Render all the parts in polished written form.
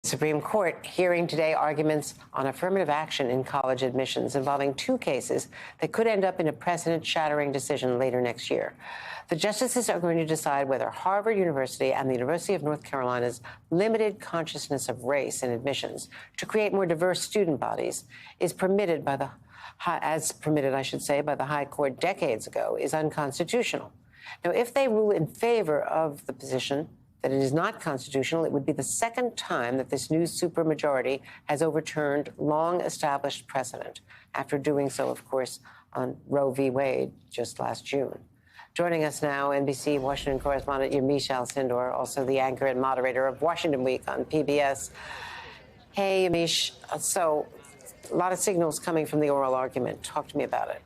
Supreme Court hearing today arguments on affirmative action in college admissions involving two cases that could end up in a precedent-shattering decision later next year. The justices are going to decide whether Harvard University and the University of North Carolina's limited consciousness of race in admissions to create more diverse student bodies is permitted by the by the High Court decades ago, is unconstitutional. Now, if they rule in favor of the position that it is not constitutional, it would be the second time that this new supermajority has overturned long-established precedent, after doing so, of course, on Roe v. Wade just last June. Joining us now, NBC Washington correspondent Yamiche Alcindor, also the anchor and moderator of Washington Week on PBS. Hey, Yamiche. So, a lot of signals coming from the oral argument. Talk to me about it.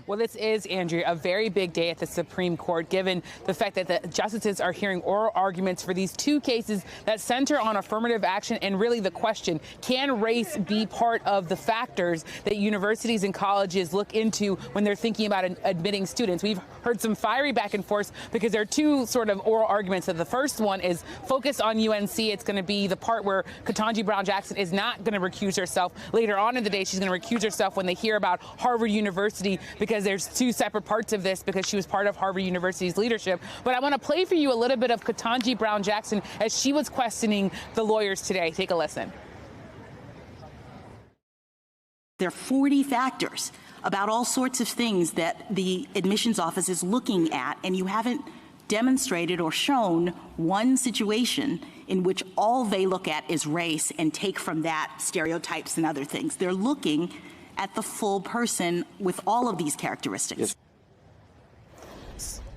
Well, this is, Andrea, a very big day at the Supreme Court, given the fact that the justices are hearing oral arguments for these two cases that center on affirmative action and really the question, can race be part of the factors that universities and colleges look into when they're thinking about admitting students? We've heard some fiery back and forth because there are two sort of oral arguments. So the first one is focused on UNC. It's going to be the part where Ketanji Brown Jackson is not going to recuse herself. Later on in the day, she's going to recuse herself when they hear about Harvard University, because there's two separate parts of this, because she was part of Harvard University's leadership. But I want to play for you a little bit of Ketanji Brown Jackson as she was questioning the lawyers today. Take a listen. There are 40 factors about all sorts of things that the admissions office is looking at, and you haven't demonstrated or shown one situation in which all they look at is race and take from that stereotypes and other things. They're looking at the full person with all of these characteristics. Yes.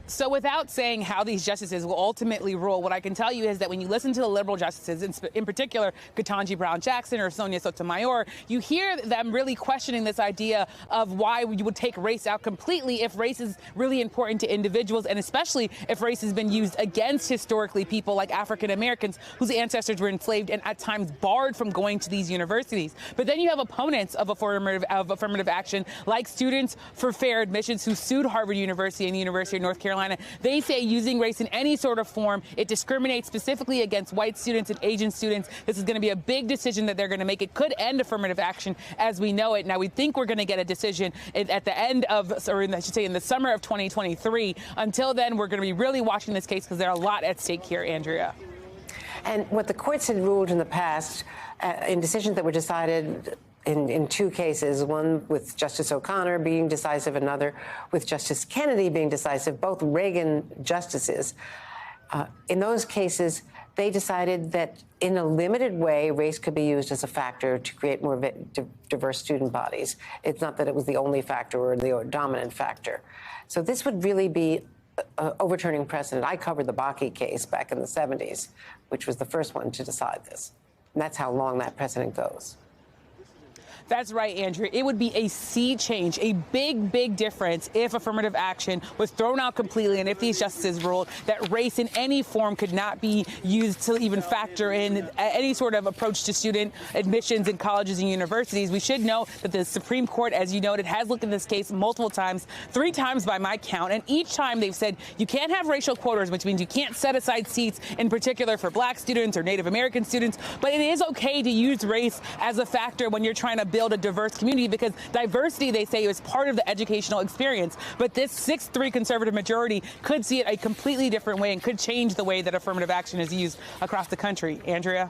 So without saying how these justices will ultimately rule, what I can tell you is that when you listen to the liberal justices, in particular Ketanji Brown Jackson or Sonia Sotomayor, you hear them really questioning this idea of why you would take race out completely if race is really important to individuals, and especially if race has been used against historically people like African Americans whose ancestors were enslaved and at times barred from going to these universities. But then you have opponents of affirmative action, like Students for Fair Admissions, who sued Harvard University and the University of North Carolina. They say using race in any sort of form, it discriminates specifically against white students and Asian students. This is going to be a big decision that they're going to make. It could end affirmative action as we know it. Now, we think we're going to get a decision at the end of, or I should say in the summer of 2023. Until then, we're going to be really watching this case because there are a lot at stake here, Andrea. And what the courts had ruled in the past, in decisions that were decided in two cases, one with Justice O'Connor being decisive, another with Justice Kennedy being decisive, both Reagan justices. In those cases, they decided that in a limited way, race could be used as a factor to create more diverse student bodies. It's not that it was the only factor or the dominant factor. So this would really be overturning precedent. I covered the Bakke case back in the 70s, which was the first one to decide this. And that's how long that precedent goes. That's right, Andrea. It would be a sea change, a big, big difference if affirmative action was thrown out completely and if these justices ruled that race in any form could not be used to even factor in any sort of approach to student admissions in colleges and universities. We should know that the Supreme Court, as you noted, has looked at this case multiple times, 3 times by my count, and each time they've said you can't have racial quotas, which means you can't set aside seats in particular for black students or Native American students, but it is okay to use race as a factor when you're trying to build a diverse community, because diversity, they say, is part of the educational experience. But this 6-3 conservative majority could see it a completely different way and could change the way that affirmative action is used across the country. Andrea?